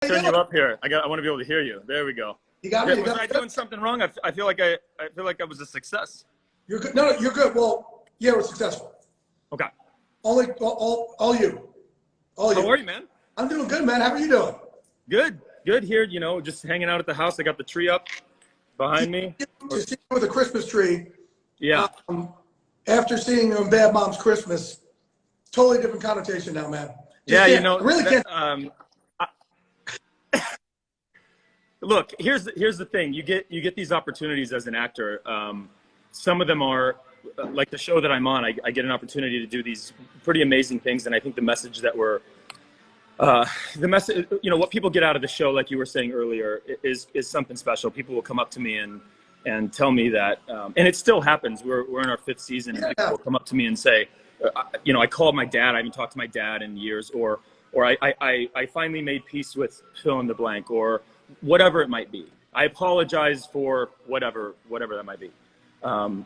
Turn you up here. I want to be able to hear you. There we go. You got me. Was I doing something wrong? I feel like I was a success. You're good. No, you're good. Well, yeah, we're successful. Okay. All you. All you. How are you, man? I'm doing good, man. How are you doing? Good here. You know, just hanging out at the house. I got the tree up behind me. To see you with a Christmas tree. Yeah. After seeing you on Bad Moms Christmas, totally different connotation now, man. Yeah, you know, I really can't. Look, here's the thing. You get these opportunities as an actor. Some of them are like the show that I'm on. I get an opportunity to do these pretty amazing things, and I think the message that we're the message, you know, what people get out of the show, like you were saying earlier, is something special. People will come up to me and tell me that, and it still happens. We're in our 5th season, and people will come up to me and say, you know, I called my dad. I haven't talked to my dad in years, or I finally made peace with fill in the blank, or whatever it might be. I apologize for whatever that might be. And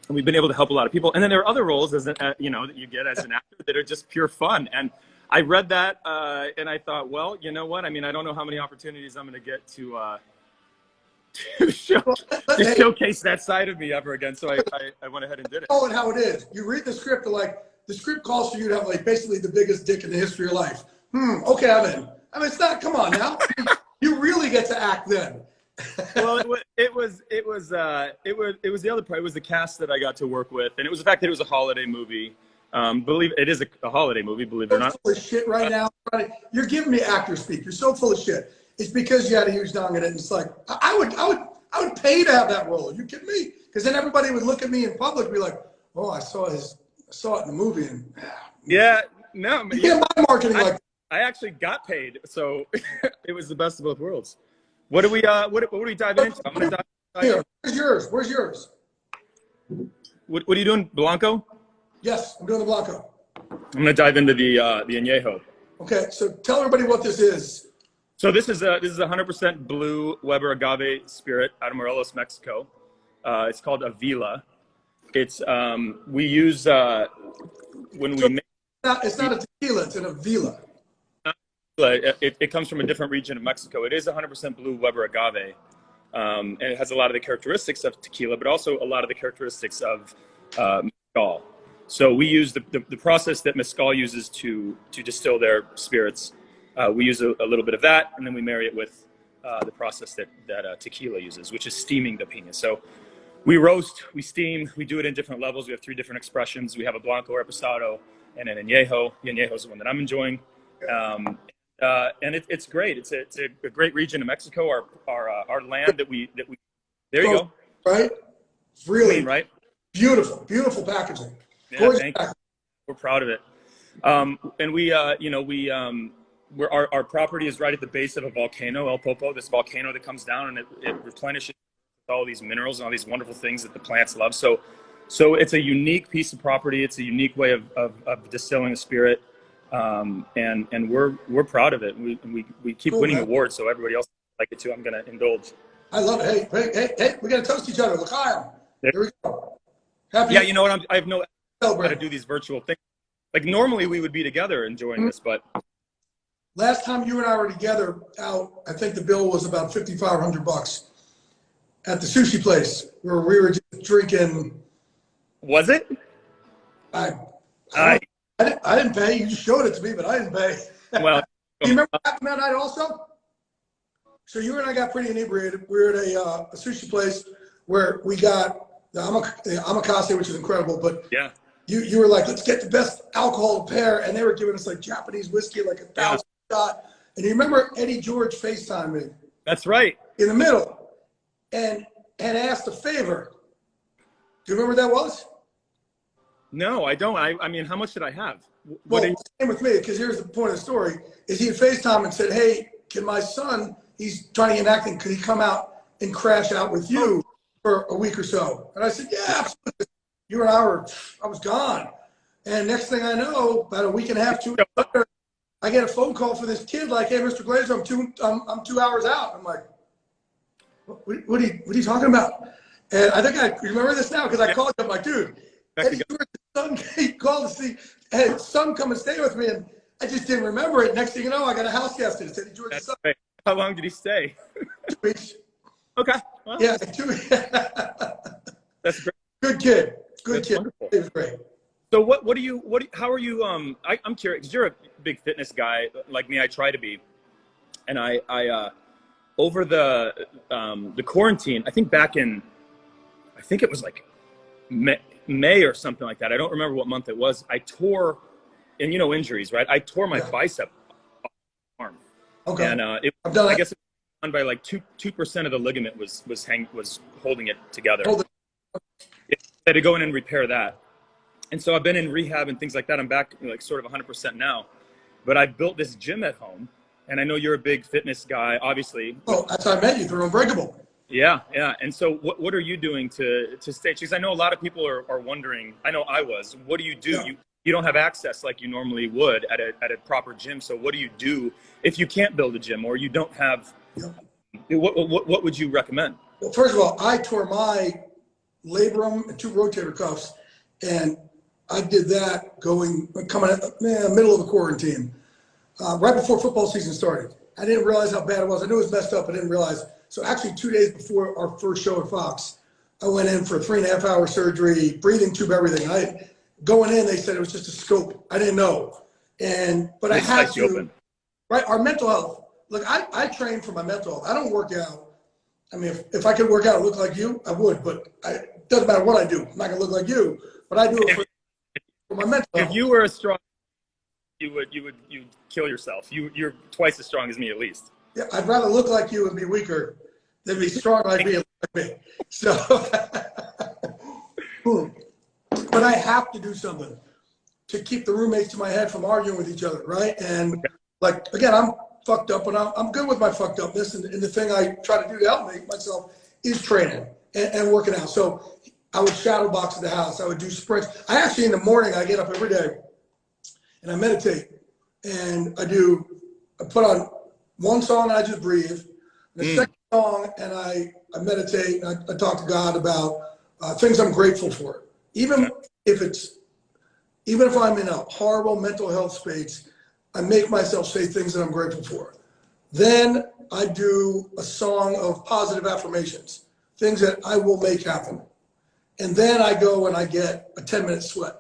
we've been able to help a lot of people. And then there are other roles, as you know, that you get as an actor that are just pure fun. And I read that and I thought, well, you know what? I mean, I don't know how many opportunities I'm going to get to showcase that side of me ever again. So I went ahead and did it. Oh, and how it is. You read the script, the script calls for you to have like basically the biggest dick in the history of life. Okay, I'm in. I mean, it's not. Come on now. You really get to act then. Well, it was the other part. It was the cast that I got to work with, and it was the fact that it was a holiday movie. Believe it is a holiday movie. Believe it or not. Full of shit right now. You're giving me actor speak. You're so full of shit. It's because you had a huge dong in it. And it's like I would pay to have that role. Are you kidding me? Because then everybody would look at me in public and be like, "Oh, I saw it in the movie." And yeah, no, you get my marketing like. I actually got paid, so it was the best of both worlds. What do we dive into? I'm gonna dive here. Where's yours? Where's yours? What are you doing, Blanco? Yes, I'm doing the Blanco. I'm gonna dive into the añejo. Okay, so tell everybody what this is. So this is a 100% blue Weber agave spirit out of Morelos, Mexico. It's called Avila. It's we use when we make. It's not a tequila. It's an Avila. It comes from a different region of Mexico. It is 100% blue Weber agave, and it has a lot of the characteristics of tequila, but also a lot of the characteristics of mezcal. So we use the process that mezcal uses to distill their spirits. We use a little bit of that, and then we marry it with the process that tequila uses, which is steaming the piña. So we roast, we steam, we do it in different levels. We have 3 different expressions. We have a Blanco Reposado and an añejo. The añejo is the one that I'm enjoying. And it's great. It's a great region of Mexico. Our land that we there you go. Right, really clean, right? Beautiful packaging. Yeah, thank you. We're proud of it. And we our property is right at the base of a volcano, El Popo. This volcano that comes down and it replenishes all these minerals and all these wonderful things that the plants love. So it's a unique piece of property. It's a unique way of distilling a spirit. And we're proud of it. We keep winning awards, so everybody else like it too. I'm gonna indulge. I love it. Hey, we gotta toast each other. L'chaim. Here we go. Happy. Yeah, you know what? I have no idea how to do these virtual things. Like normally we would be together enjoying this, but last time you and I were together out, I think the bill was about $5,500 at the sushi place where we were just drinking. Was it? I didn't pay. You just showed it to me, but I didn't pay. Well, do you remember what happened that night also? So you and I got pretty inebriated. We were at a sushi place where we got the omakase, which is incredible. But yeah, you were like, let's get the best alcohol to pair, and they were giving us like Japanese whiskey, like 1,000 shot. And you remember Eddie George FaceTime me? That's right. In the middle, and asked a favor. Do you remember what that was? No, I don't. I mean, how much did I have? Well, same with me, because here's the point of the story, is he had FaceTime and said, hey, can my son, he's trying to get acting, could he come out and crash out with you for a week or so? And I said, yeah, absolutely. You and I was gone. And next thing I know, about a week and a half, 2 weeks later, I get a phone call from this kid like, hey, Mr. Glazer, I'm 2 hours out. I'm like, what are you talking about? And I think I remember this now because I called him. I'm like, dude, Eddie George's son, he called to see, hey, son, come and stay with me. And I just didn't remember it. Next thing you know, I got a house guest and it said he joined the sub. Great. How long did he stay? 2 weeks. Okay. Well, Yeah, 2 weeks. that's great. Good kid. Good That's kid. wonderful. It was great. So how are you, I'm curious, 'cause you're a big fitness guy like me, I try to be. And I over the quarantine, I think back in, I think it was like May or something like that. I don't remember what month it was. I tore, and injuries, right? I tore my bicep arm. Okay. And I guess it was done by like 2% of the ligament was holding it together. I had to go in and repair that. And so I've been in rehab and things like that. I'm back like sort of 100% now. But I built this gym at home. And I know you're a big fitness guy, obviously. Oh, that's how I met you, through Unbreakable. Yeah, yeah. And so what are you doing to stay? Because I know a lot of people are wondering, I know I was, what do you do? Yeah. You don't have access like you normally would at a proper gym. So what do you do if you can't build a gym or you don't have, what would you recommend? Well, first of all, I tore my labrum and 2 rotator cuffs. And I did that coming out middle of the quarantine, right before football season started. I didn't realize how bad it was. I knew it was messed up. I didn't realize. So actually 2 days before our first show at Fox, I went in for a 3.5-hour surgery, breathing tube, everything. Going in, they said it was just a scope. I didn't know. But I had to, right? Our mental health. Look, I train for my mental health. I don't work out. I mean, if I could work out and look like you, I would, but it doesn't matter what I do. I'm not gonna look like you, but I do it for my mental health. If you were as strong, you'd kill yourself. You're twice as strong as me, at least. Yeah, I'd rather look like you and be weaker than be strong like me and look like me. So, but I have to do something to keep the roommates in my head from arguing with each other, right? And like, again, I'm fucked up, and I'm good with my fucked upness. And the thing I try to do to help me myself is training and working out. So I would shadow box at the house. I would do sprints. I actually, in the morning, I get up every day and I meditate. And I put on one song and I just breathe. And the second song and I meditate and I talk to God about things I'm grateful for. Even if I'm in a horrible mental health space, I make myself say things that I'm grateful for. Then I do a song of positive affirmations, things that I will make happen. And then I go and I get a 10-minute sweat,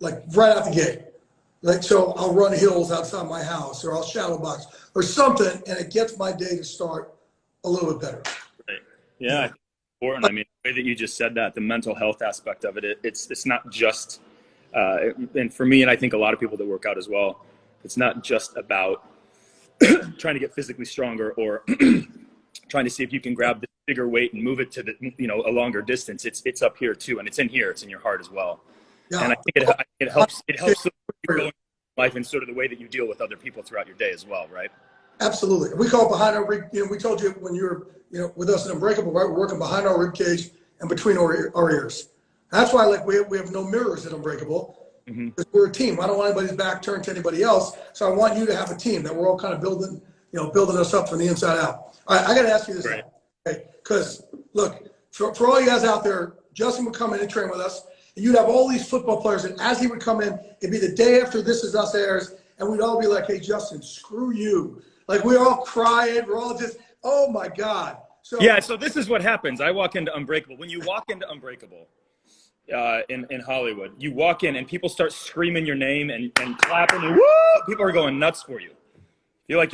like right out the gate. Like, so I'll run hills outside my house, or I'll shadow box or something, and it gets my day to start a little bit better. Right. Yeah. It's important. I mean, the way that you just said that, the mental health aspect of it, it's not just, and for me, and I think a lot of people that work out as well, it's not just about trying to get physically stronger or trying to see if you can grab the bigger weight and move it to a longer distance. It's up here too, and it's in here. It's in your heart as well. Yeah. And I think it helps your life and sort of the way that you deal with other people throughout your day as well, right? Absolutely. We call it behind our rib. We told you when you were with us in Unbreakable, right? We're working behind our rib cage and between our ears. That's why, like, we have no mirrors at Unbreakable. Because we're a team. I don't want anybody's back turned to anybody else. So I want you to have a team that we're all kind of building us up from the inside out. All right, I got to ask you this. Right. Okay? Because look, for all you guys out there, Justin would come in and train with us, and you'd have all these football players, and as he would come in, it'd be the day after This Is Us airs, and we'd all be like, "Hey, Justin, screw you!" Like, we're all crying. We're all just, "Oh my God!" So this is what happens. I walk into Unbreakable. When you walk into Unbreakable. In Hollywood, you walk in and people start screaming your name and clapping and woo! People are going nuts for you. Feel like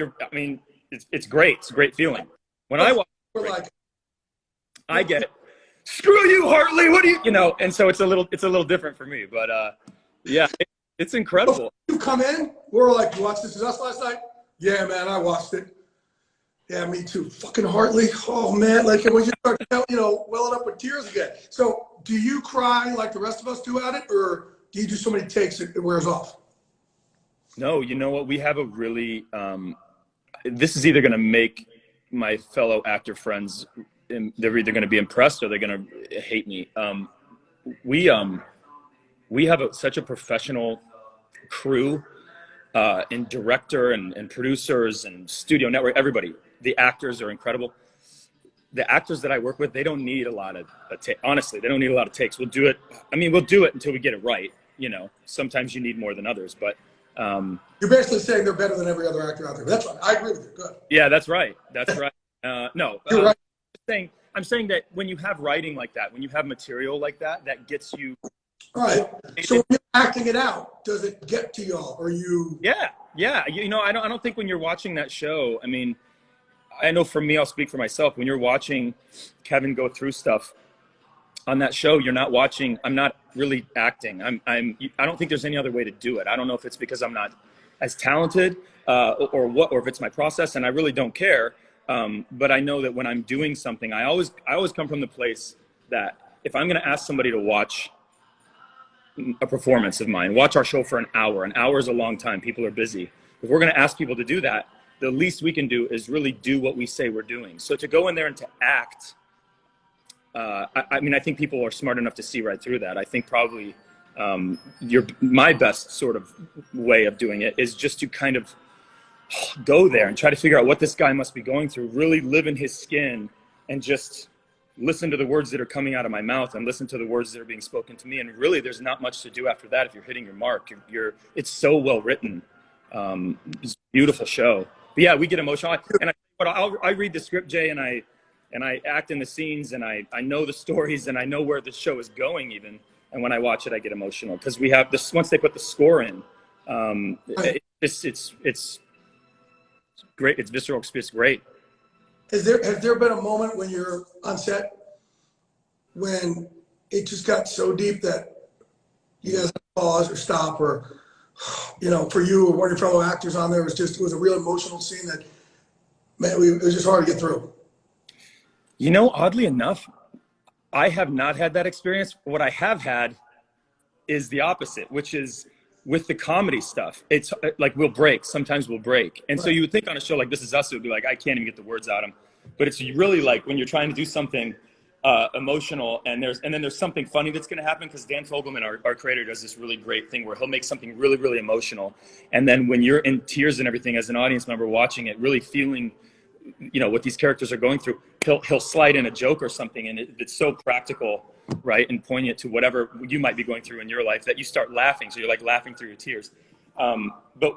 it's great. It's a great feeling. When I walk, I get it. Screw you, Hartley. What do you and so it's a little different for me, but it's incredible. You come in, we're like, "You watched This Is Us last night?" "Yeah, man, I watched it." "Yeah, me too." "Fucking Hartley." "Oh man," like, and we just start welling up with tears again. So do you cry like the rest of us do at it, or do you do so many takes it wears off? No, you know what? We have a really, this is either going to make my fellow actor friends, they're either going to be impressed or they're going to hate me. We have such a professional crew, and director and producers and studio network, everybody. The actors are incredible. The actors that I work with, they don't need a lot of honestly, they don't need a lot of takes. We'll do it. I mean, we'll do it until we get it right. Sometimes you need more than others, but You're basically saying they're better than every other actor out there. That's fine. I agree with you. Good. Yeah, that's right. That's right. No, You're right. I'm saying that when you have writing like that, when you have material like that, that gets you. All right. So when you're acting it out, does it get to y'all? Or you? Yeah. You know, I don't think when you're watching that show, I mean, I know for me, I'll speak for myself. When you're watching Kevin go through stuff on that show, you're not watching. I'm not really acting. I don't think there's any other way to do it. I don't know if it's because I'm not as talented or what, or if it's my process, and I really don't care. But I know that when I'm doing something, I always come from the place that if I'm going to ask somebody to watch a performance of mine, watch our show for an hour is a long time. People are busy. If we're going to ask people to do that, the least we can do is really do what we say we're doing. So to go in there and to act, I mean, I think people are smart enough to see right through that. I think probably my best sort of way of doing it is just to kind of go there and try to figure out what this guy must be going through, really live in his skin, and just listen to the words that are coming out of my mouth and listen to the words that are being spoken to me. And really, there's not much to do after that if you're hitting your mark. It's so well written. It's a beautiful show. But yeah, we get emotional. I read the script, Jay, and I act in the scenes, and I know the stories, and I know where the show is going even. And when I watch it, I get emotional because we have this. Once they put the score in, it's great. It's visceral. It's great. Has there been a moment when you're on set when it just got so deep that you guys had to pause or stop, or, you know, for you or one of your fellow actors on there, it was a real emotional scene that, man, it was just hard to get through? You know, oddly enough, I have not had that experience. What I have had is the opposite, which is with the comedy stuff. It's like sometimes we'll break. And so you would think on a show like This Is Us, it would be like, I can't even get the words out of them. But it's really like when you're trying to do something emotional and then there's something funny that's going to happen, because Dan Fogelman, our creator, does this really great thing where he'll make something really, really emotional. And then when you're in tears and everything as an audience member watching it, really feeling, you know, what these characters are going through, he'll slide in a joke or something, and it's so practical, right, and poignant to whatever you might be going through in your life that you start laughing. So you're like laughing through your tears. But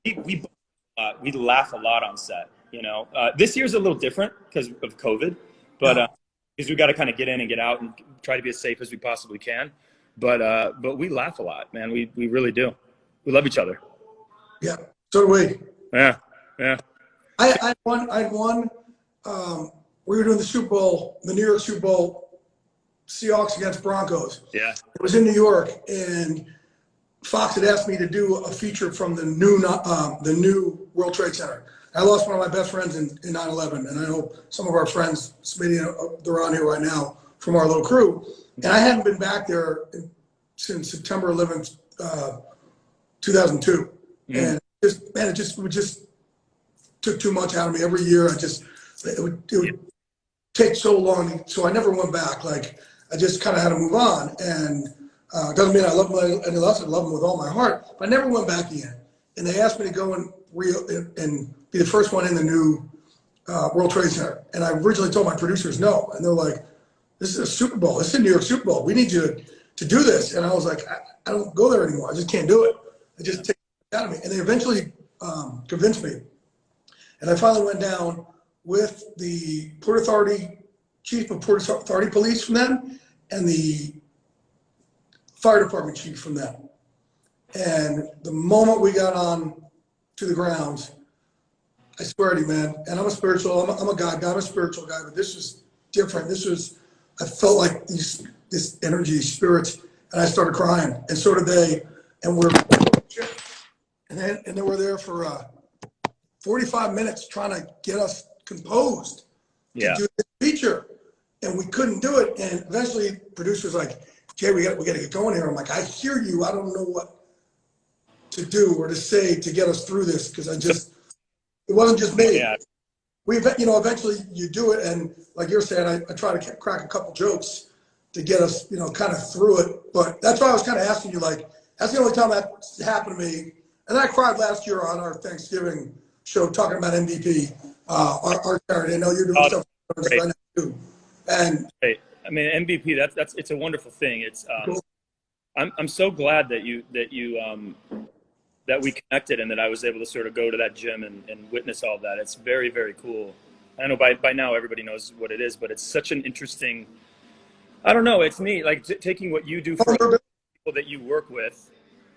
we laugh a lot on set. You know, this year's a little different because of COVID, but because we got to kind of get in and get out and try to be as safe as we possibly can. But we laugh a lot, man. We really do. We love each other. Yeah, so do we. Yeah. I won. We were doing the Super Bowl, the New York Super Bowl, Seahawks against Broncos. Yeah. It was in New York, and Fox had asked me to do a feature from the new World Trade Center. I lost one of my best friends in 9/11, and I know some of our friends, they're on here right now from our little crew. And I hadn't been back there since September 11th, 2002. And it just took too much out of me every year. It would take so long, so I never went back. Like, I just kind of had to move on. And it doesn't mean I love them any less. I love them with all my heart. But I never went back again. And they asked me to go and be the first one in the new World Trade Center. And I originally told my producers no. And they're like, this is a Super Bowl. This is a New York Super Bowl. We need you to do this. And I was like, I don't go there anymore. I just can't do it. It just takes it out of me. And they eventually convinced me. And I finally went down with the Port Authority, chief of Port Authority Police from them, and the fire department chief from them. And the moment we got on to the grounds, I swear to you, man, and I'm a spiritual, I'm a God guy, I'm a spiritual guy, but this was different. I felt like this energy, spirits, and I started crying, and so did they. And they were there for 45 minutes trying to get us composed to do this feature, and we couldn't do it. And eventually, producers like, Jay, we got to get going here. I'm like, I hear you. I don't know what to do or to say to get us through this, because it wasn't just me. Yeah. Eventually you do it, and like you're saying, I try to crack a couple jokes to get us, kind of through it. But that's why I was kind of asking you, like, that's the only time that happened to me. And I cried last year on our Thanksgiving show talking about MVP, our charity. I know you're doing stuff right now too. And I mean, MVP, it's a wonderful thing. It's cool. I'm so glad that you that we connected and that I was able to sort of go to that gym and witness all of that. It's very, very cool. I know by now everybody knows what it is, but it's such an interesting, I don't know, it's neat. Like taking what you do for people that you work with,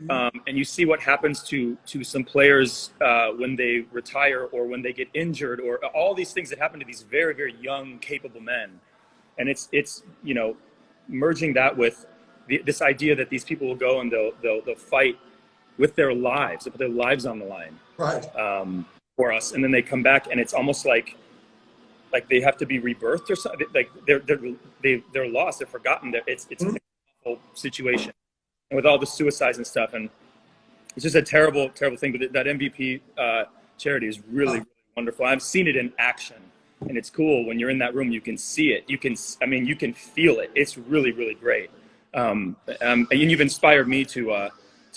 and you see what happens to some players when they retire or when they get injured, or all these things that happen to these very, very young, capable men. And it's you know, merging that with this idea that these people will go and they'll fight with their lives, they put their lives on the line, right, for us, and then they come back, and it's almost like they have to be rebirthed or something. Like they're lost, they're forgotten. It's an awful situation, and with all the suicides and stuff, and it's just a terrible thing. But that MVP charity is really wonderful. I've seen it in action, and it's cool when you're in that room. You can see it. You can feel it. It's really, really great. And you've inspired me to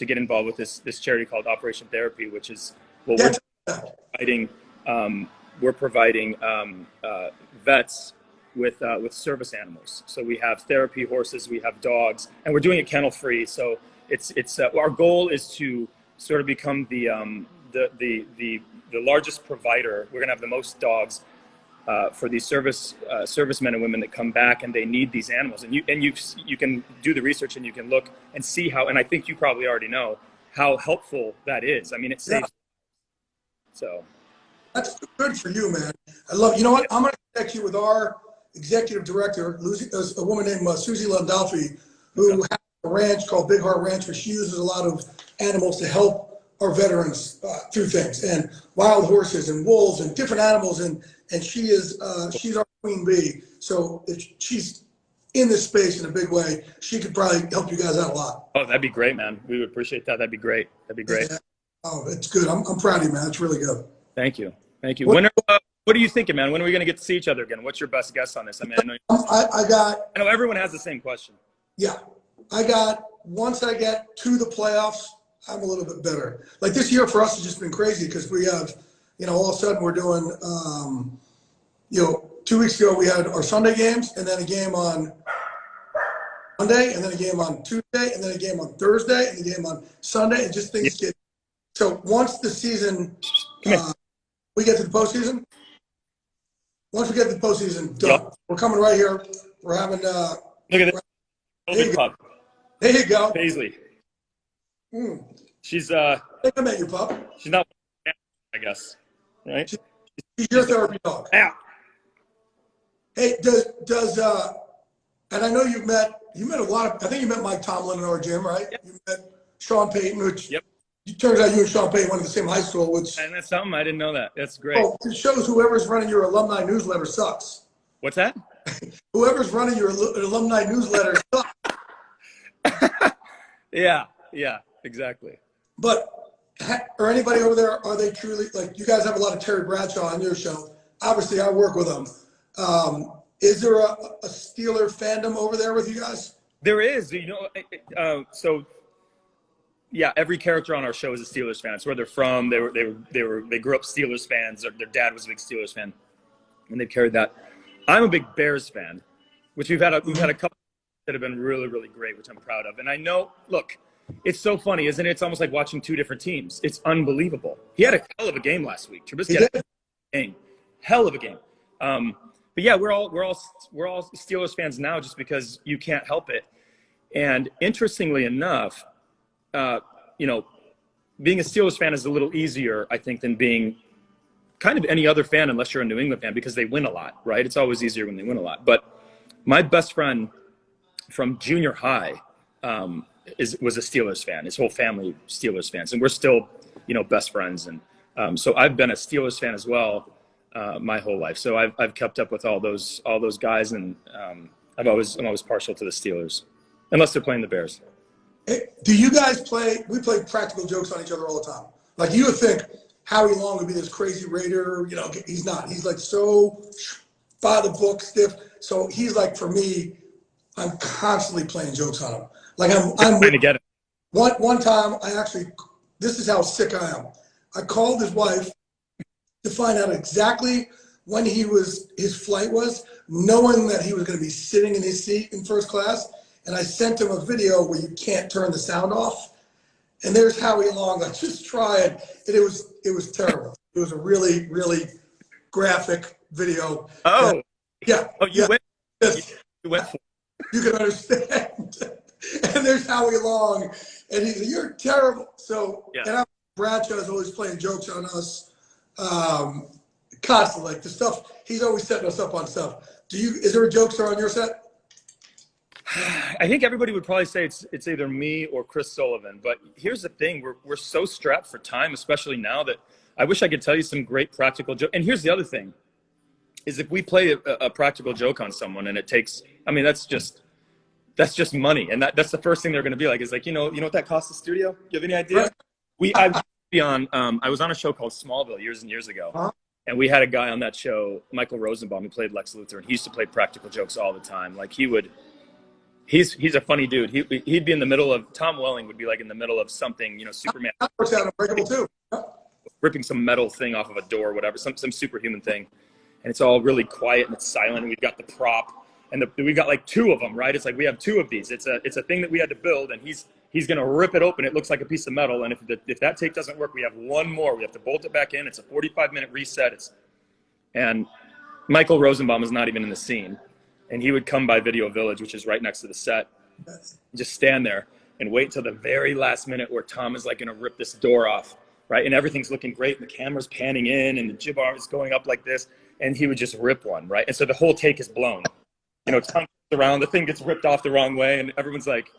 get involved with this charity called Operation Therapy, which is we're providing vets with service animals. So we have therapy horses, we have dogs, and we're doing it kennel free. So it's our goal is to sort of become the largest provider. We're gonna have the most dogs for these servicemen and women that come back and they need these animals. And you can do the research and you can look and see how. And I think you probably already know how helpful that is. I mean, it saves. So. That's good for you, man. I love. You know what? I'm going to connect you with our executive director, a woman named Susie Landolfi, who has a ranch called Big Heart Ranch, where she uses a lot of animals to help our veterans through things, and wild horses and wolves and different animals. And she's our queen bee. So if she's in this space in a big way, she could probably help you guys out a lot. Oh, that'd be great, man. We would appreciate that. That'd be great. That'd be great. Yeah. Oh, it's good. I'm proud of you, man. It's really good. Thank you. Thank you. What are you thinking, man? When are we going to get to see each other again? What's your best guess on this? I mean, I know everyone has the same question. Yeah. Once I get to the playoffs, I'm a little bit better. Like this year for us has just been crazy because we have, all of a sudden we're doing, 2 weeks ago we had our Sunday games and then a game on Monday and then a game on Tuesday and then a game on Thursday and a game on Sunday, and just things get. So once the season, we get to the postseason. Once we get to the postseason, done. We're coming right here. We're having. Look at this. There you go. Paisley. She's. I think I met your pup. She's not. I guess. Right. She's your therapy dog. Yeah. Hey, does and I know you met a lot of. I think you met Mike Tomlin in our gym, right? Yep. You met Sean Payton, which. Yep. It turns out you and Sean Payton went to the same high school, which. And that's something I didn't know that. That's great. Oh, it shows whoever's running your alumni newsletter sucks. What's that? Whoever's running your alumni newsletter sucks. Yeah, exactly. But are anybody over there? Are they truly like you guys have a lot of Terry Bradshaw on your show? Obviously, I work with them. Is there a Steeler fandom over there with you guys? There is. So. Yeah, every character on our show is a Steelers fan. It's where they're from. They grew up Steelers fans. Their dad was a big Steelers fan, and they've carried that. I'm a big Bears fan, which we've had a couple that have been really, really great, which I'm proud of. And I know, look, it's so funny, isn't it? It's almost like watching two different teams. It's unbelievable. He had a hell of a game last week. Trubisky had a hell of a game. But yeah, we're all Steelers fans now, just because you can't help it. And interestingly enough. Being a Steelers fan is a little easier, I think, than being kind of any other fan, unless you're a New England fan, because they win a lot, right? It's always easier when they win a lot. But my best friend from junior high was a Steelers fan. His whole family Steelers fans, and we're still, best friends. And so I've been a Steelers fan as well my whole life. So I've kept up with all those guys, and I'm always partial to the Steelers, unless they're playing the Bears. Do you guys we play practical jokes on each other all the time. Like you would think Howie Long would be this crazy Raider, he's not. He's like so by the book stiff. So he's like, for me, I'm constantly playing jokes on him. Like I'm trying to get it. One time this is how sick I am. I called his wife to find out exactly when his flight was, knowing that he was going to be sitting in his seat in first class. And I sent him a video where you can't turn the sound off. and there's Howie Long. I just tried, and it was terrible. It was a really, really graphic video. Oh, yeah. Oh, you yeah. went. Yes. You went for it. You can understand. And there's Howie Long, and he's, you're terrible. So, Yeah. and Bradshaw is always playing jokes on us, constantly. Like the stuff, he's always setting us up on stuff. Is there a jokester on your set? I think everybody would probably say it's either me or Chris Sullivan. But here's the thing: we're so strapped for time, especially now, that I wish I could tell you some great practical joke. And here's the other thing: is if we play a practical joke on someone, and it takes, I mean, that's just money, and that's the first thing they're going to be like. Is like, you know what that costs the studio? You have any idea? I was on a show called Smallville years and years ago. Huh? And we had a guy on that show, Michael Rosenbaum, who played Lex Luthor, and he used to play practical jokes all the time. Like he's a funny dude. He'd be in the middle of, Tom Welling would be like in the middle of something, Superman That works out Unbreakable too. ripping some metal thing off of a door, whatever, some superhuman thing. And it's all really quiet and it's silent. And we've got the prop, and we've got like two of them, right? It's like we have two of these. It's a thing that we had to build, and he's going to rip it open. It looks like a piece of metal. And if that take doesn't work, we have one more. We have to bolt it back in. It's a 45-minute reset. And Michael Rosenbaum is not even in the scene. And he would come by Video Village, which is right next to the set, just stand there and wait till the very last minute where Tom is like going to rip this door off, right? And everything's looking great, and the camera's panning in, and the jib arm is going up like this, and he would just rip one, right? And so the whole take is blown. Tom comes around, the thing gets ripped off the wrong way, and everyone's like,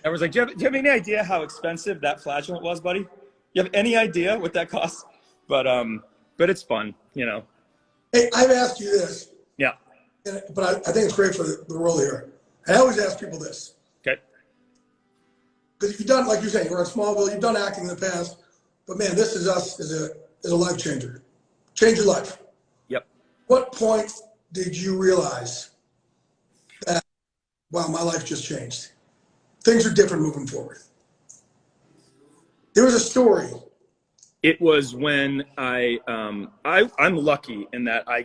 do you have any idea how expensive that flagellant was, buddy? You have any idea what that costs? But it's fun, Hey, I've asked you this. Yeah. But I think it's great for the role here. I always ask people this. Okay. Because you've done, like you're saying, you're on Smallville, you've done acting in the past, but man, This Is Us is a life changer. Change your life. Yep. What point did you realize that, wow, my life just changed? Things are different moving forward. There was a story. It was when I'm lucky in that I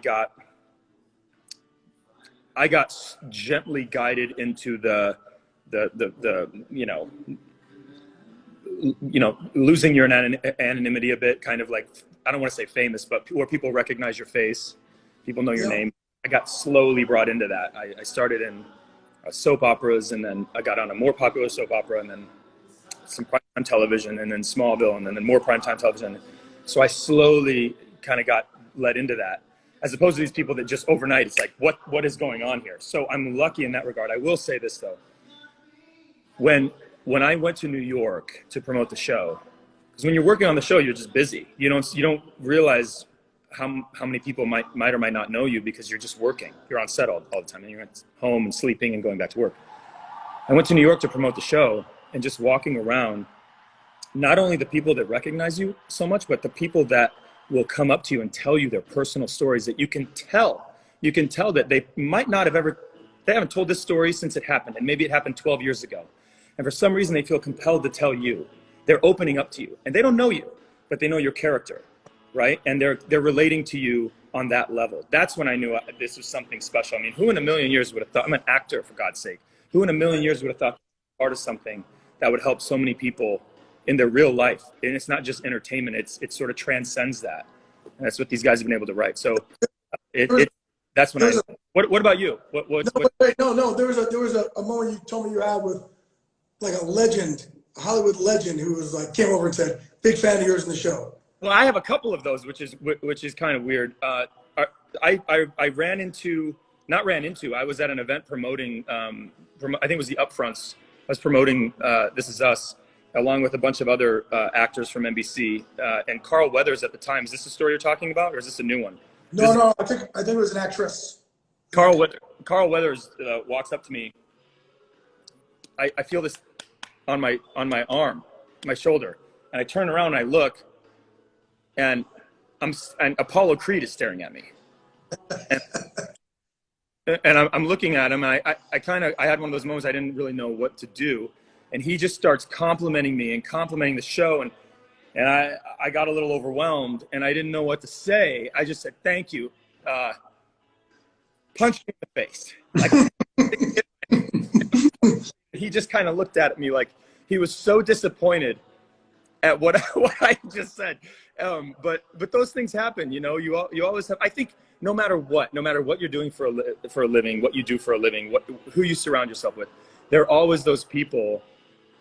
got gently guided into the losing your anonymity a bit, kind of like, I don't want to say famous, but where people recognize your face, people know your name. I got slowly brought into that. I started in soap operas, and then I got on a more popular soap opera, and then some primetime television, and then Smallville, and then more primetime television. So I slowly kind of got led into that, as opposed to these people that just overnight, it's like, what is going on here? So I'm lucky in that regard. I will say this though. When I went to New York to promote the show, because when you're working on the show, you're just busy. You don't realize how many people might or might not know you, because you're just working. You're on set all the time, and you're at home and sleeping and going back to work. I went to New York to promote the show, and just walking around, not only the people that recognize you so much, but the people that will come up to you and tell you their personal stories that you can tell that they might not have they haven't told this story since it happened, and maybe it happened 12 years ago. And for some reason, they feel compelled to tell you. They're opening up to you, and they don't know you, but they know your character, right? And they're relating to you on that level. That's when I knew this was something special. I mean, who in a million years would have thought, I'm an actor, for God's sake, who in a million years would have thought part of something that would help so many people in their real life? And it's not just entertainment, it sort of transcends that. And that's what these guys have been able to write. So that's when what about you? No, there was a moment you told me you had with like a Hollywood legend who was like, came over and said, big fan of yours in the show. Well, I have a couple of those, which is kind of weird. I was at an event promoting, I think it was the Upfronts. I was promoting This Is Us, along with a bunch of other actors from NBC. And Carl Weathers at the time, is this the story you're talking about, or is this a new one? No, I think it was an actress. Carl Weathers walks up to me. I feel this on my arm, my shoulder, and I turn around and I look, and Apollo Creed is staring at me. And I'm looking at him, and I had one of those moments I didn't really know what to do. And he just starts complimenting me and complimenting the show. And I got a little overwhelmed, and I didn't know what to say. I just said, thank you. Punched me in the face. He just kind of looked at me like he was so disappointed at what what I just said. But those things happen, you know. You always have. I think no matter what you're doing for a living, what you do for a living, who you surround yourself with, there are always those people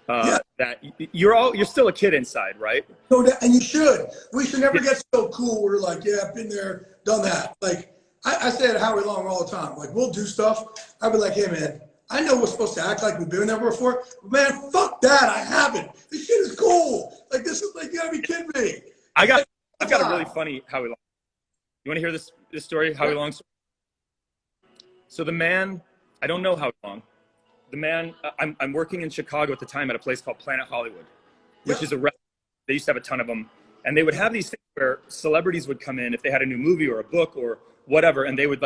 that you're still a kid inside, right? No, and you should. We should never get so cool. We're like, yeah, I've been there, done that. Like I say to Howie Long all the time. Like we'll do stuff. I'll be like, hey man, I know we're supposed to act like we've been there before, but man, fuck that. I haven't. This shit is cool. Like this is like, you gotta be kidding me. I've got a really funny Howie Long. You want to hear this story? Howie Long. So the man, I don't know Howie Long. The man, I'm working in Chicago at the time at a place called Planet Hollywood, which is a restaurant. They used to have a ton of them. And they would have these things where celebrities would come in if they had a new movie or a book or whatever, and they would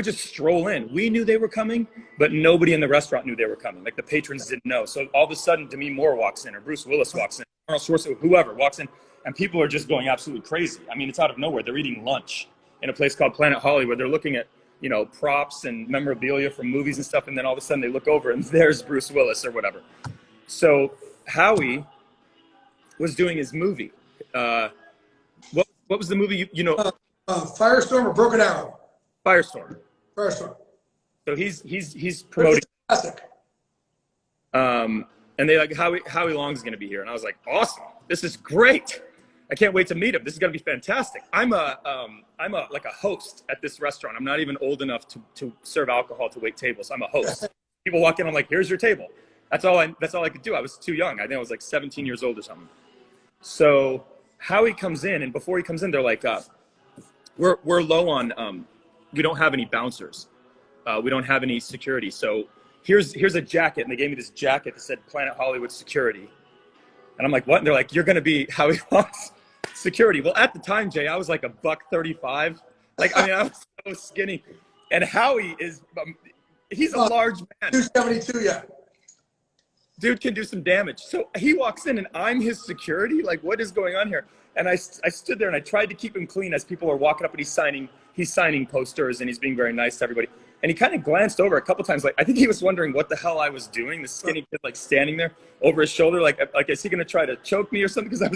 just stroll in. We knew they were coming, but nobody in the restaurant knew they were coming. Like the patrons didn't know. So all of a sudden, Demi Moore walks in, or Bruce Willis walks in, Arnold Schwarzenegger, whoever walks in, and people are just going absolutely crazy. I mean, it's out of nowhere. They're eating lunch in a place called Planet Hollywood. They're looking at, you know, props and memorabilia from movies and stuff, and then all of a sudden they look over and there's Bruce Willis or whatever. So Howie was doing his movie. What was the movie? You know, Firestorm or Broken Arrow? Firestorm. So he's promoting. Classic. And they like Howie Long's going to be here, and I was like, awesome, this is great. I can't wait to meet him. This is going to be fantastic. I'm like a host at this restaurant. I'm not even old enough to serve alcohol to wait tables. I'm a host. People walk in, I'm like, here's your table. That's all I could do. I was too young. I think I was like 17 years old or something. So Howie comes in, and before he comes in, they're like, we're low on, we don't have any bouncers. We don't have any security. So here's a jacket. And they gave me this jacket that said Planet Hollywood Security. And I'm like, what? And they're like, you're going to be Howie Long's security. Well, at the time, Jay, I was like $135. Like, I mean, I was so skinny. And Howie is, he's a large man. 272, yeah. Dude can do some damage. So he walks in and I'm his security. Like, what is going on here? And I stood there and I tried to keep him clean as people are walking up, and he's signing posters and he's being very nice to everybody. And he kind of glanced over a couple times. Like, I think he was wondering what the hell I was doing. The skinny kid, like standing there over his shoulder. Like is he going to try to choke me or something? Because I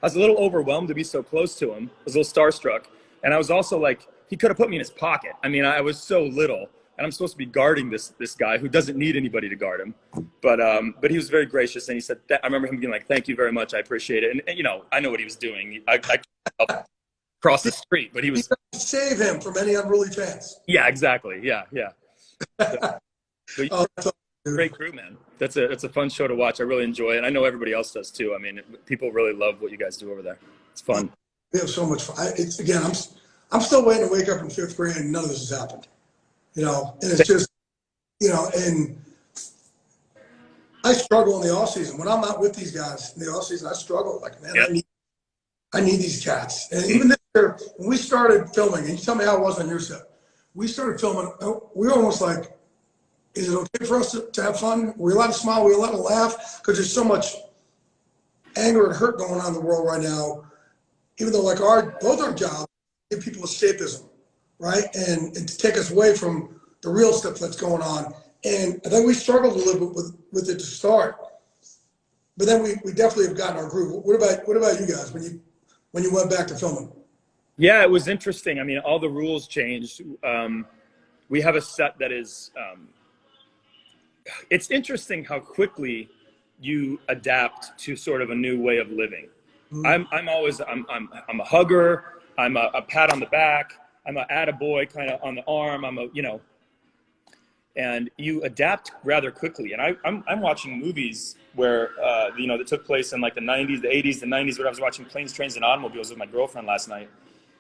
was a little overwhelmed to be so close to him. I was a little starstruck. And I was also like, he could have put me in his pocket. I mean, I was so little. And I'm supposed to be guarding this guy who doesn't need anybody to guard him. But he was very gracious, and he said, I remember him being like, thank you very much, I appreciate it. And you know, I know what he was doing. I across the street, but he was save him from any unruly fans. Yeah, exactly. Yeah. But great crew, man. That's a fun show to watch. I really enjoy it. And I know everybody else does too. I mean, people really love what you guys do over there. It's fun. We have so much fun. I'm still waiting to wake up in 5th grade, and none of this has happened. You know, and it's just, you know, and I struggle in the off season. When I'm not with these guys in the off season, I struggle. Like, man, I need these cats. And even this year, when we started filming, and you tell me how it was on your set, we started filming, we were almost like, is it okay for us to have fun? We're allowed to smile, we're allowed to laugh, because there's so much anger and hurt going on in the world right now. Even though like both our jobs give people escapism. Right, and to take us away from the real stuff that's going on, and I think we struggled a little bit with it to start, but then we definitely have gotten our groove. What about you guys when you went back to filming? Yeah, it was interesting. I mean, all the rules changed. We have a set that is. It's interesting how quickly you adapt to sort of a new way of living. Mm-hmm. I'm a hugger. I'm a pat on the back. I'm a attaboy kind of on the arm. And you adapt rather quickly. And I'm watching movies where, that took place in like the 90s, the 80s, the 90s, where I was watching Planes, Trains, and Automobiles with my girlfriend last night.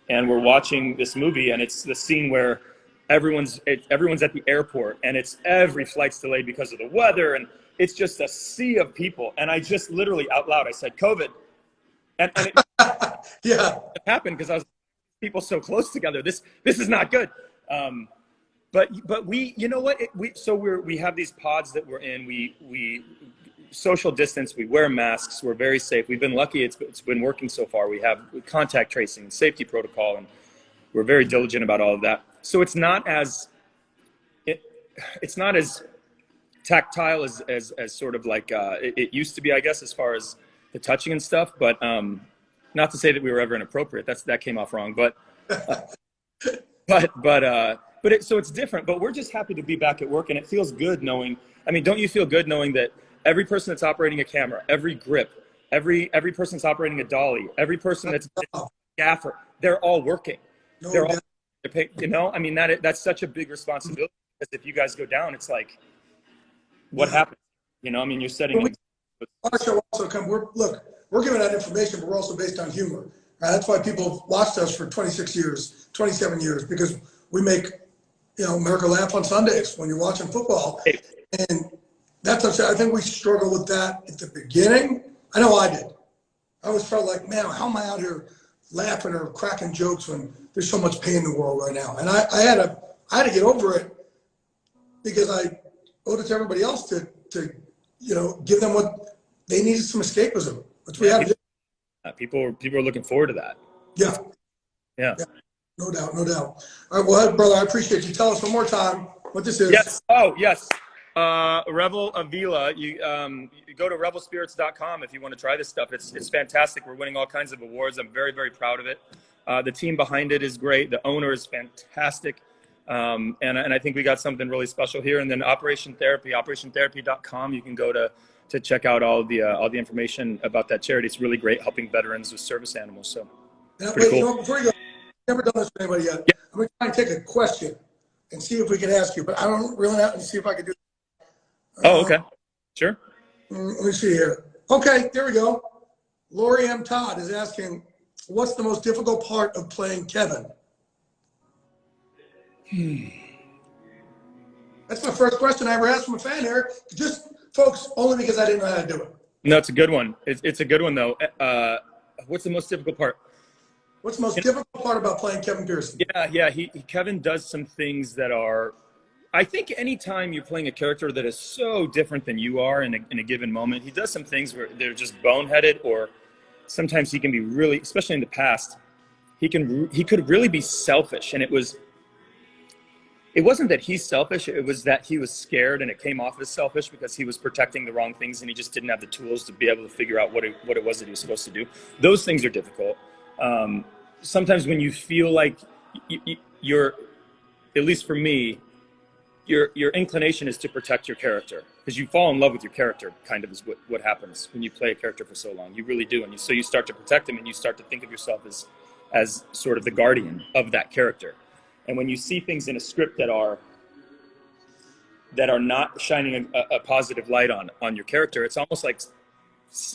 And we're watching this movie, and it's the scene where everyone's at the airport, and it's every flight's delayed because of the weather. And it's just a sea of people. And I just literally out loud, I said, COVID. And it, yeah, it happened because I was people so close together. This is not good. But we, you know what? We have these pods that we're in. We social distance. We wear masks. We're very safe. We've been lucky. It's been working so far. We have contact tracing, safety protocol, and we're very diligent about all of that. So it's not as tactile as sort of like it used to be, I guess, as far as the touching and stuff, but not to say that we were ever inappropriate. That came off wrong, but so it's different. But we're just happy to be back at work, and it feels good knowing. I mean, don't you feel good knowing that every person that's operating a camera, every grip, every person that's operating a dolly, every person that's a gaffer, they're all working. They're paid, you know. I mean, that's such a big responsibility, because if you guys go down, it's like, what happens? You know, I mean, you're setting. Our show also we're giving out information, but we're also based on humor. That's why people have watched us for 26 years, 27 years, because we make, America laugh on Sundays when you're watching football. And that's what I'm saying. I think we struggled with that at the beginning. I know I did. I always felt like, man, how am I out here laughing or cracking jokes when there's so much pain in the world right now? And I had to get over it, because I owed it to everybody else to give them what they needed, some escapism. That's what we had to do. People are looking forward to that. Yeah. No doubt. All right, well, brother, I appreciate you. Tell us one more time what this is. Yes. Oh, yes. Revel Avila. You go to revelspirits.com if you want to try this stuff. It's fantastic. We're winning all kinds of awards. I'm very, very proud of it. The team behind it is great. The owner is fantastic. And I think we got something really special here. And then Operation Therapy, operationtherapy.com. You can go to check out all the information about that charity. It's really great, helping veterans with service animals. So pretty cool. Before you go, I've never done this for anybody yet. Yeah. I'm going to try and take a question and see if we can ask you, but I don't really know, and see if I can do it. Okay. Sure. Let me see here. Okay, there we go. Lori M. Todd is asking, what's the most difficult part of playing Kevin? That's my first question I ever asked from a fan here. Just, folks, only because I didn't know how to do it. No, it's a good one. It's a good one, though. What's the most difficult part? What's the most difficult part about playing Kevin Pearson? Yeah. Kevin does some things that are, I think anytime you're playing a character that is so different than you are in a given moment, he does some things where they're just boneheaded, or sometimes he can be really, especially in the past, he could really be selfish. And it wasn't that he's selfish, it was that he was scared, and it came off as selfish because he was protecting the wrong things, and he just didn't have the tools to be able to figure out what it was that he was supposed to do. Those things are difficult. Sometimes when you feel like you're, at least for me, your inclination is to protect your character, because you fall in love with your character, kind of is what happens when you play a character for so long. You really do. And so you start to protect him, and you start to think of yourself as sort of the guardian of that character. And when you see things in a script that are not shining a positive light on your character, it's almost like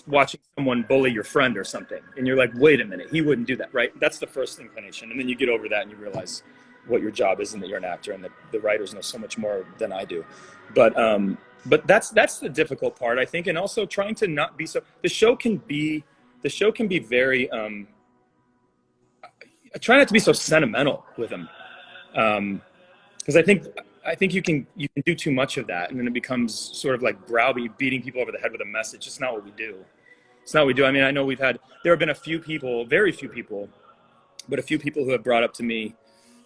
watching someone bully your friend or something. And you're like, wait a minute, he wouldn't do that, right? That's the first inclination. And then you get over that and you realize what your job is, and that you're an actor, and that the writers know so much more than I do. But that's the difficult part, I think. And also trying to not be so, the show can be very, I try not to be so sentimental with him. Because I think you can do too much of that, and then it becomes sort of like beating people over the head with a message. It's not what we do. I mean, I know there have been a few people, very few people, but a few people who have brought up to me,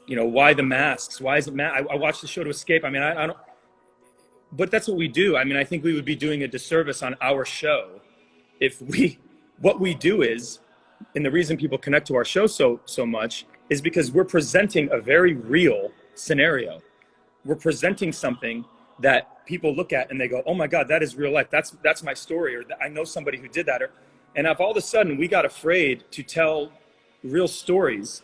why the masks? Why is it I watched the show to escape. I mean, I don't, but that's what we do. I mean, I think we would be doing a disservice on our show if what we do is, and the reason people connect to our show so much is because we're presenting a very real scenario. We're presenting something that people look at and they go, oh my God, that is real life. That's my story, or I know somebody who did that. And if all of a sudden we got afraid to tell real stories,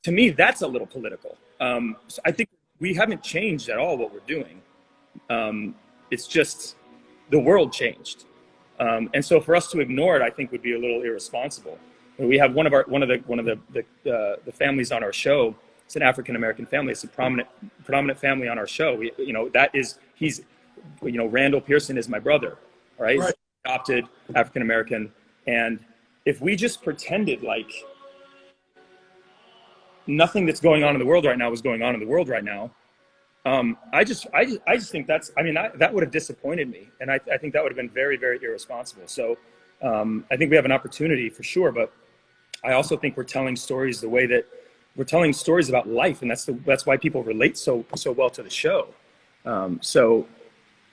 to me, that's a little political. So I think we haven't changed at all what we're doing. It's just the world changed. And so for us to ignore it, I think would be a little irresponsible. We have one of the families on our show. It's an African-American family. It's a predominant family on our show. Randall Pearson is my brother, right? Right. Adopted African-American. And if we just pretended like nothing that's going on in the world right now was going on in the world right now, I just think that would have disappointed me. And I think that would have been very, very irresponsible. So I think we have an opportunity for sure, but I also think we're telling stories the way that we're telling stories about life, and that's why people relate so well to the show. So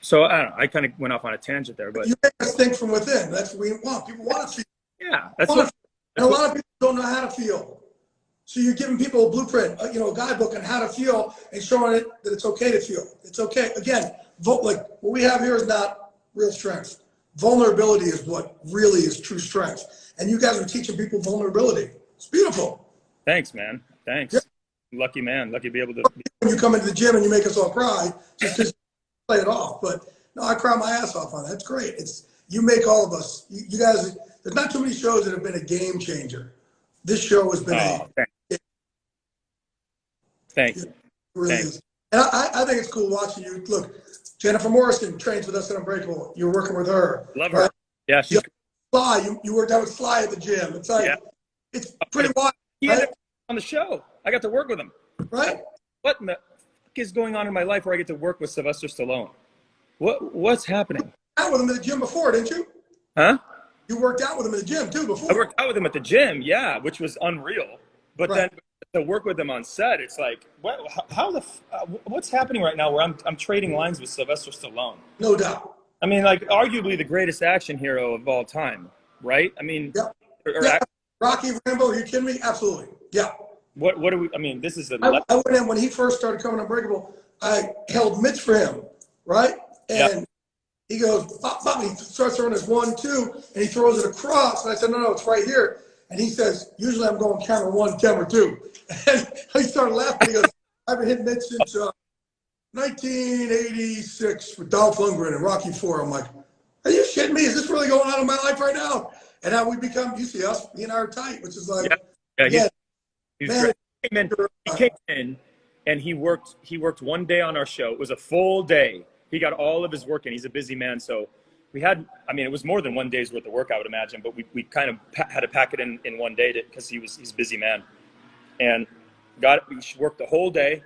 So I don't know, I kind of went off on a tangent there, but you make us think from within. That's what we want. People want to feel. yeah, that's what. And a lot of people don't know how to feel. So you're giving people a blueprint, a guidebook on how to feel and showing it that it's okay to feel. It's okay. Again, like what we have here is not real strength. Vulnerability is what really is true strength. And you guys are teaching people vulnerability. It's beautiful. Thanks, man. Thanks. Yeah. Lucky man. Lucky to be able to. When you come into the gym and you make us all cry, just play it off. But no, I cry my ass off on that. That's great. You make all of us. You guys. There's not too many shows that have been a game changer. This show has been Thank you. It really is. And I think it's cool watching you. Look, Jennifer Morrison trains with us at Unbreakable. You're working with her. Love her. Right? Yeah, she's Sly. You worked out with Sly at the gym. It's like it's pretty wild. He ended up on the show. I got to work with him. Right. What in the fuck is going on in my life where I get to work with Sylvester Stallone? What's happening? You worked out with him at the gym before, didn't you? Huh? You worked out with him at the gym too before. I worked out with him at the gym, yeah, which was unreal. But then to work with him on set, it's like, what's happening right now where I'm trading lines with Sylvester Stallone? No doubt. I mean, like, arguably the greatest action hero of all time, right? I mean, Rocky, Rambo, are you kidding me? Absolutely. Yeah. What do we, I mean, this is I went in when he first started coming Unbreakable, I held mitts for him, right? And he goes, bop, bop, and he starts throwing his 1-2, and he throws it across. And I said, no, it's right here. And he says, usually I'm going camera 1, camera 2. And he started laughing. He goes, I've been hitting mitts since 1986 with Dolph Lundgren and Rocky IV. I'm like, are you shitting me? Is this really going on in my life right now? And now we become, you see us, he and I are tight, which is like, he's great. He came in and he worked one day on our show. It was a full day. He got all of his work in. He's a busy man. So we had, I mean, it was more than one day's worth of work, I would imagine, but we kind of had to pack it in one day because he's a busy man. And we worked the whole day,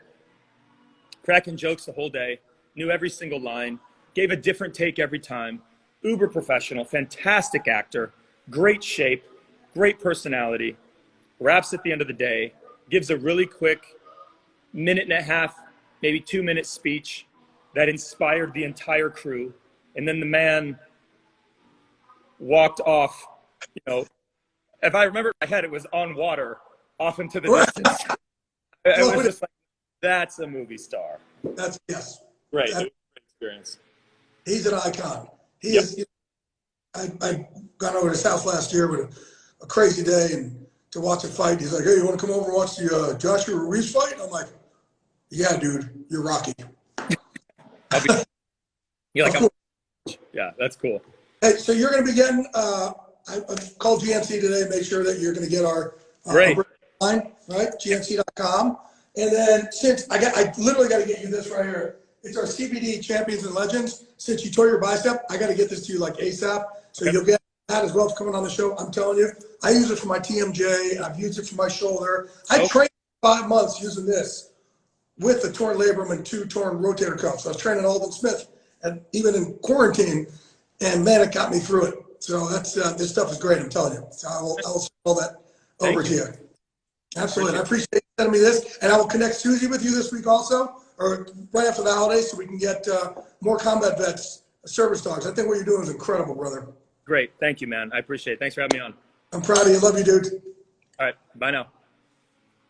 cracking jokes the whole day, knew every single line, gave a different take every time, uber professional, fantastic actor, great shape, great personality, raps at the end of the day, gives a really quick 1.5, maybe 2-minute speech that inspired the entire crew. And then the man walked off, if I remember in my head, it was on water off into the distance. It was just like, that's a movie star. Yes. Great. It was a great experience. He's an icon. He is. I got over to his house last year with a crazy day and to watch a fight. He's like, hey, you want to come over and watch the Joshua Ruiz fight? I'm like, yeah, dude, you're Rocky. You're like, yeah, that's cool. Hey, so you're going to be getting, I called GNC today, make sure that you're going to get our line, right? GNC.com. And then since I literally got to get you this right here. It's our CBD Champions and Legends. Since you tore your bicep, I got to get this to you like ASAP. So you'll get that as well for coming on the show. I'm telling you, I use it for my TMJ. I've used it for my shoulder. I trained 5 months using this with a torn labrum and 2 torn rotator cuffs. I was training Alden Smith, and even in quarantine, and man, it got me through it. So that's this stuff is great. I'm telling you. So I will send all that over to you. Absolutely. I appreciate you sending me this, and I will connect Susie with you this week also, or right after the holidays, so we can get more combat vets, service dogs. I think what you're doing is incredible, brother. Great. Thank you, man. I appreciate it. Thanks for having me on. I'm proud of you. Love you, dude. All right. Bye now.